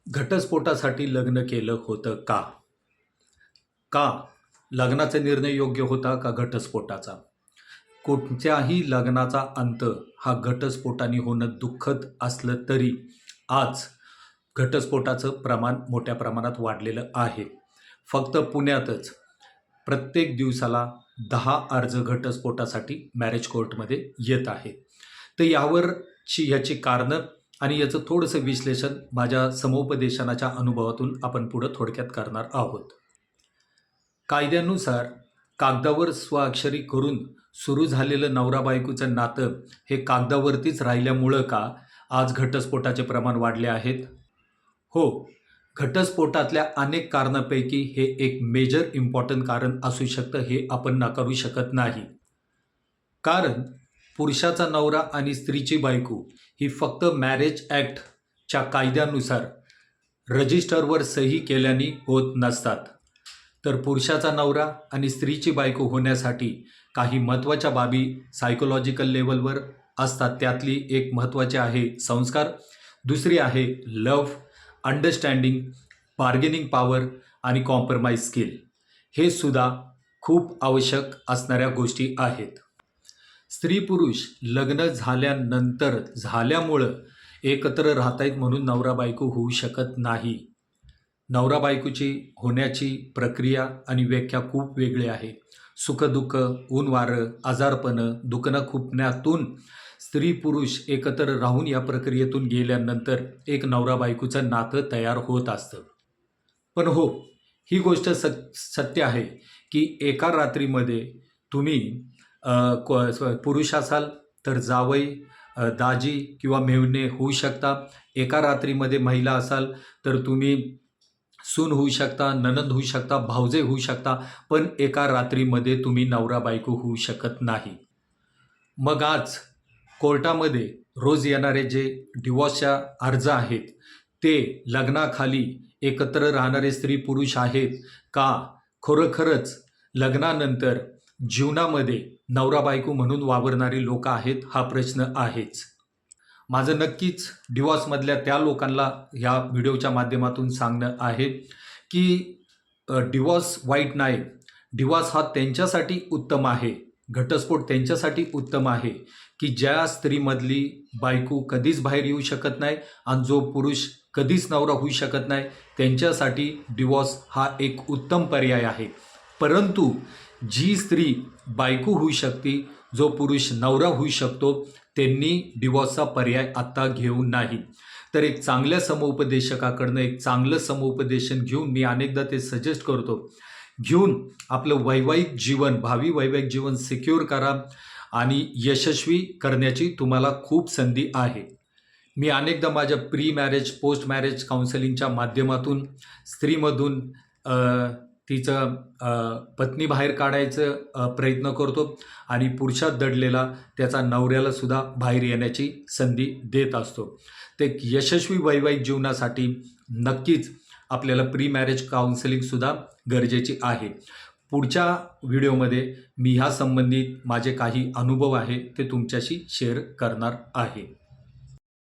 घटस्फोटासाठी लग्न केलं होतं का? का? लग्नाचा निर्णय योग्य होता का घटस्फोटाचा? कोणत्याही लग्नाचा अंत हा घटस्फोटाने होणं दुःखद असलं तरी आज घटस्फोटाचं प्रमाण मोठ्या प्रमाणात वाढलेलं आहे. फक्त पुण्यातच प्रत्येक दिवसाला 10 अर्ज घटस्फोटासाठी मॅरेज कोर्टमध्ये येत आहे. तर याची कारणं आणि याचं थोडंसं विश्लेषण माझ्या समुपदेशनाच्या अनुभवातून आपण पुढं थोडक्यात करणार आहोत. कायद्यानुसार कागदावर स्वाक्षरी करून सुरू झालेलं नवरा बायकोचं नातं हे कागदावरतीच राहिल्यामुळं का आज घटस्फोटाचे प्रमाण वाढले आहेत? हो, घटस्फोटातल्या अनेक कारणांपैकी हे एक मेजर इम्पॉर्टंट कारण असू शकतं, हे आपण नाकारू शकत नाही. कारण पुरुषाचा नवरा आणि स्त्रीची बायको ही फक्त मॅरेज ॲक्टच्या कायद्यानुसार रजिस्टरवर सही केल्याने होत नसतात. तर पुरुषाचा नवरा आणि स्त्रीची बायको होण्यासाठी काही महत्त्वाच्या बाबी सायकोलॉजिकल लेवलवर असतात. त्यातली एक महत्त्वाची आहे संस्कार, दुसरी आहे लव्ह, अंडरस्टँडिंग, बार्गेनिंग पॉवर आणि कॉम्प्रोमाइज स्किल. हे सुद्धा खूप आवश्यक असणाऱ्या गोष्टी आहेत. स्त्री पुरुष लग्न झाल्यामुळं एकत्र राहतायत म्हणून नवरा बायको होऊ शकत नाही. नवरा बायकोची होण्याची प्रक्रिया आणि व्याख्या खूप वेगळी आहे. सुखदुःख, ऊन वारं, आजारपणं, दुखणं खुपण्यातून स्त्री पुरुष एकत्र राहून या प्रक्रियेतून गेल्यानंतर एक नवरा बायकोचं नातं तयार होत असतं. पण हो, ही गोष्ट सत्य आहे की एका रात्रीमध्ये तुम्ही पुरुष असाल तर जावई, दाजी किंवा मेव्हणे होऊ शकता. एका रात्रीमध्ये महिला असाल तर तुम्ही सून होऊ शकता, नणंद होऊ शकता, भावजे होऊ शकता. पण एका रात्रीमध्ये तुम्ही नवरा बायको होऊ शकत नाही. मग आज कोर्टामध्ये रोज येणारे जे डिवॉर्सच्या अर्ज आहेत ते लग्नाखाली एकत्र राहणारे स्त्री पुरुष आहेत का खरोखरच लग्नानंतर जीवनामध्ये नवरा बायको म्हणून वावरणारी लोक आहेत, हा प्रश्न आहेच. माझं नक्कीच डिवॉर्समधल्या त्या लोकांना ह्या व्हिडिओच्या माध्यमातून सांगणं आहे की डिवॉर्स वाईट नाही. डिवॉर्स हा त्यांच्यासाठी उत्तम आहे, घटस्फोट त्यांच्यासाठी उत्तम आहे की ज्या स्त्रीमधली बायको कधीच बाहेर येऊ शकत नाही आणि जो पुरुष कधीच नवरा होऊ शकत नाही, त्यांच्यासाठी डिवॉर्स हा एक उत्तम पर्याय आहे. परंतु जी स्त्री बायको होऊ शकते, जो पुरुष नवरा होऊ शकतो, त्यांनी डिवॉर्सचा पर्याय आत्ता घेऊ नाही. तर एक चांगल्या समुपदेशकाकडनं एक चांगलं समुपदेशन घेऊन मी अनेकदा ते सजेस्ट करतो, घेऊन आपलं भावी वैवाहिक जीवन सिक्युअर करा आणि यशस्वी करण्याची तुम्हाला खूप संधी आहे. मी अनेकदा माझ्या प्री मॅरेज, पोस्ट मॅरेज काउन्सिलिंगच्या माध्यमातून स्त्रीमधून तिचं पत्नी बाहेर काढायचं प्रयत्न करतो आणि पुरुषात दडलेला त्याचा नवऱ्याला सुद्धा बाहेर येण्याची संधी देत असतो. ते यशस्वी वैवाहिक जीवनासाठी नक्कीच आपल्याला प्री मॅरेज काउन्सिलिंगसुद्धा गरजेची आहे. पुढच्या व्हिडिओमध्ये मी ह्या संबंधित माझे काही अनुभव आहे ते तुमच्याशी शेअर करणार आहे.